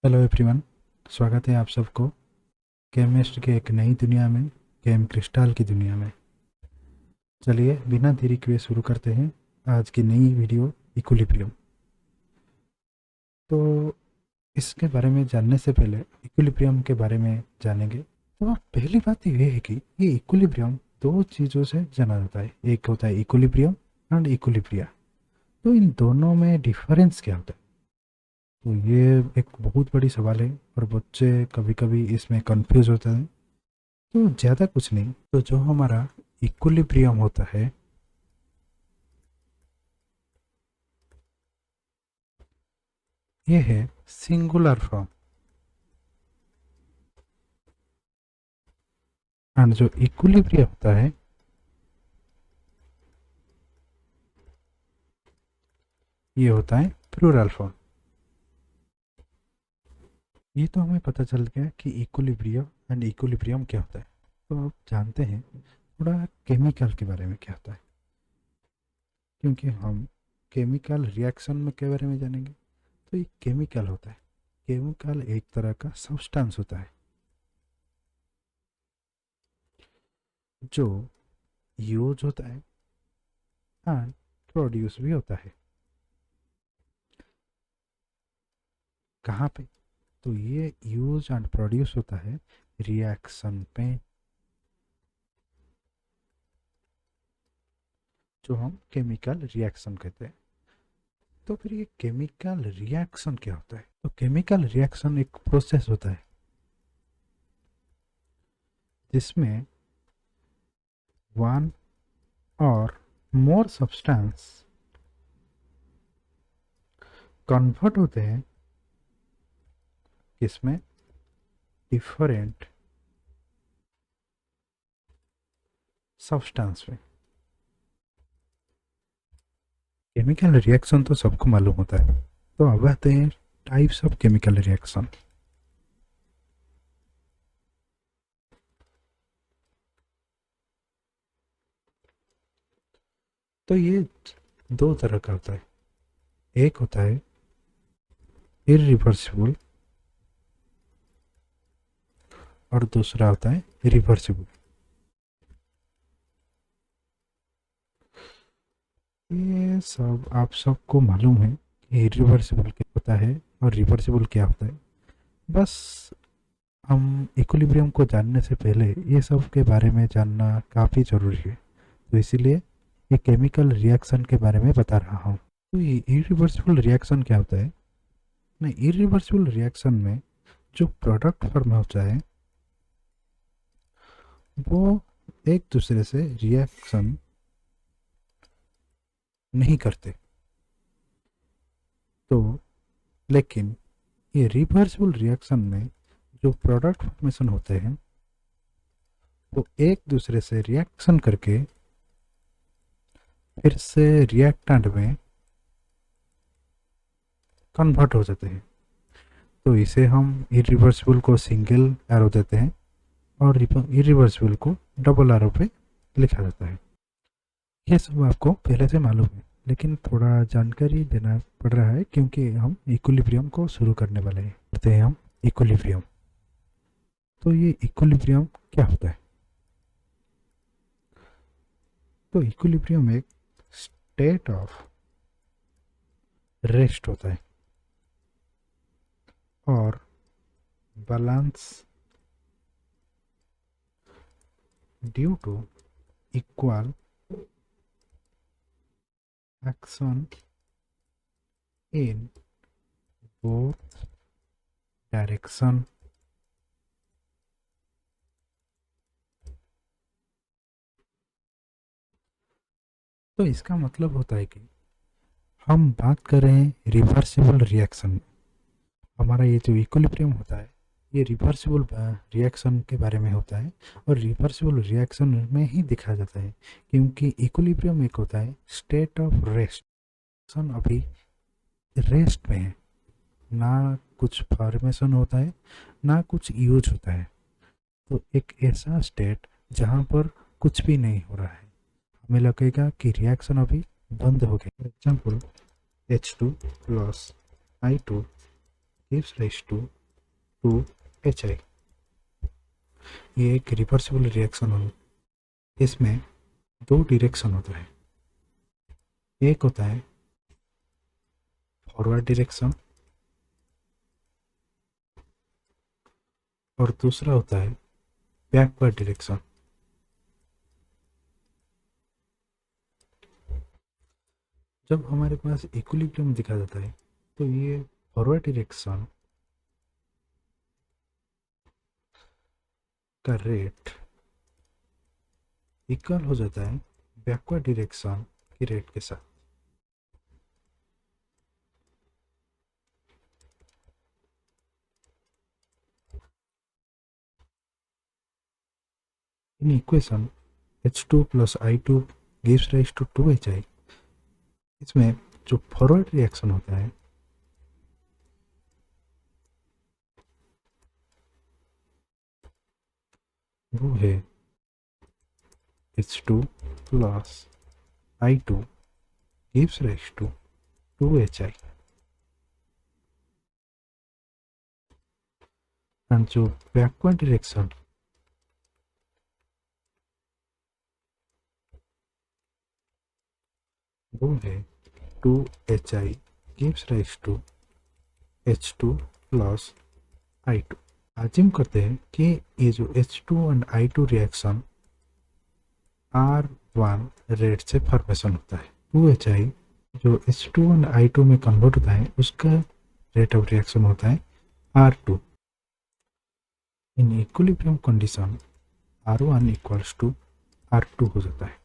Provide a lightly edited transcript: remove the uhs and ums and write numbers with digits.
Hello everyone. स्वागत है आप सबको केमिस्ट्री के एक नई दुनिया में, केम क्रिस्टल की दुनिया में। चलिए बिना देरी किए शुरू करते हैं आज की नई वीडियो इक्विलिब्रियम। तो इसके बारे में जानने से पहले इक्विलिब्रियम के बारे में जानेंगे। तो पहली बात ये है कि ये इक्विलिब्रियम दो चीज़ों से जाना जाता है। एक होता है इक्विलिब्रियम एंड इक्विलिब्रिया। तो इन दोनों में डिफरेंस क्या होता है? तो ये एक बहुत बड़ी सवाल है और बच्चे कभी कभी इसमें कंफ्यूज होते हैं। तो ज़्यादा कुछ नहीं, तो जो हमारा इक्विलिब्रियम होता है ये है सिंगुलर फॉर्म, एंड जो इक्विलिब्रियम होता है ये होता है प्लूरल फॉर्म। ये तो हमें पता चल गया कि इक्विलिब्रियम एंड इक्विलिब्रियम क्या होता है। तो अब जानते हैं थोड़ा केमिकल के बारे में क्या होता है, क्योंकि हम केमिकल रिएक्शन में के बारे में जानेंगे। तो ये केमिकल होता है, केमिकल एक तरह का सब्सटेंस होता है जो यूज होता है एंड प्रोड्यूस भी होता है। कहाँ पे? तो ये यूज एंड प्रोड्यूस होता है रिएक्शन पे, जो हम केमिकल रिएक्शन कहते हैं। तो फिर ये केमिकल रिएक्शन क्या होता है? तो केमिकल रिएक्शन एक प्रोसेस होता है जिसमें वन और मोर सब्सटेंस कन्वर्ट होते हैं किसमें? डिफरेंट सब्सटेंस में। केमिकल रिएक्शन तो सबको मालूम होता है। तो अब आते हैं टाइप्स ऑफ केमिकल रिएक्शन। तो ये दो तरह का होता है। एक होता है इरिवर्सिबल और दूसरा होता है रिवर्सिबल। ये सब आप सबको मालूम है कि इरिवर्सिबल क्या होता है और रिवर्सिबल क्या होता है। बस हम इक्विलिब्रियम को जानने से पहले ये सब के बारे में जानना काफ़ी ज़रूरी है। तो इसीलिए ये केमिकल रिएक्शन के बारे में बता रहा हूँ। तो ये इरिवर्सिबल रिएक्शन क्या होता है? ना, इरिवर्सिबल रिएक्शन में जो प्रोडक्ट फॉर्म होता है वो एक दूसरे से रिएक्शन नहीं करते। तो लेकिन ये रिवर्सिबल रिएक्शन में जो प्रोडक्ट फॉर्मेशन होते हैं वो एक दूसरे से रिएक्शन करके फिर से रिएक्टेंट में कन्वर्ट हो जाते हैं। तो इसे हम इरिवर्सिबल को सिंगल एरो देते हैं और इरिवर्सिबल को डबल एरो पे लिखा जाता है। ये सब आपको पहले से मालूम है, लेकिन थोड़ा जानकारी देना पड़ रहा है क्योंकि हम इक्विलिब्रियम को शुरू करने वाले हैं। करते हैं हम इक्विलिब्रियम। तो ये इक्विलिब्रियम क्या होता है? तो इक्विलिब्रियम एक स्टेट ऑफ रेस्ट होता है और balance due to equal action in both direction. तो इसका मतलब होता है कि हम बात कर रहे हैं रिवर्सिबल रिएक्शन में। हमारा ये जो इक्विलिब्रियम होता है ये रिवर्सिबल रिएक्शन के बारे में होता है और रिवर्सिबल रिएक्शन में ही दिखा जाता है, क्योंकि इक्विलिब्रियम एक होता है स्टेट ऑफ रेस्ट। अभी रेस्ट में है, ना कुछ फॉर्मेशन होता है ना कुछ यूज होता है। तो एक ऐसा स्टेट जहाँ पर कुछ भी नहीं हो रहा है, हमें लगेगा कि रिएक्शन अभी बंद हो गया। For example H2 plus I2 gives rise to 2HI। ये एक रिवर्सिबल रिएक्शन हो, इसमें दो डायरेक्शन होता है, एक होता है फॉरवर्ड डायरेक्शन और दूसरा होता है बैकवर्ड डायरेक्शन। जब हमारे पास इक्विलिब्रियम दिखा जाता है तो ये फॉरवर्ड डायरेक्शन का रेट इक्वल हो जाता है बैकवर्ड डायरेक्शन की रेट के साथ। In equation H2 plus I2 gives rise to 2HI, इसमें जो फॉरवर्ड रिएक्शन होता है वो है H2 plus I2 gives rise to 2HI, and जो बैकवर्ड डायरेक्शन वो है 2HI gives rise to H2 plus I2। आजिम करते हैं कि ये जो H2 and I2 reaction R1 rate से फॉर्मेशन होता है। 2HI जो H2 एंड I2 में कन्वर्ट होता है उसका रेट ऑफ रिएक्शन होता है R2। In equilibrium condition R1 equals to R2 हो जाता है।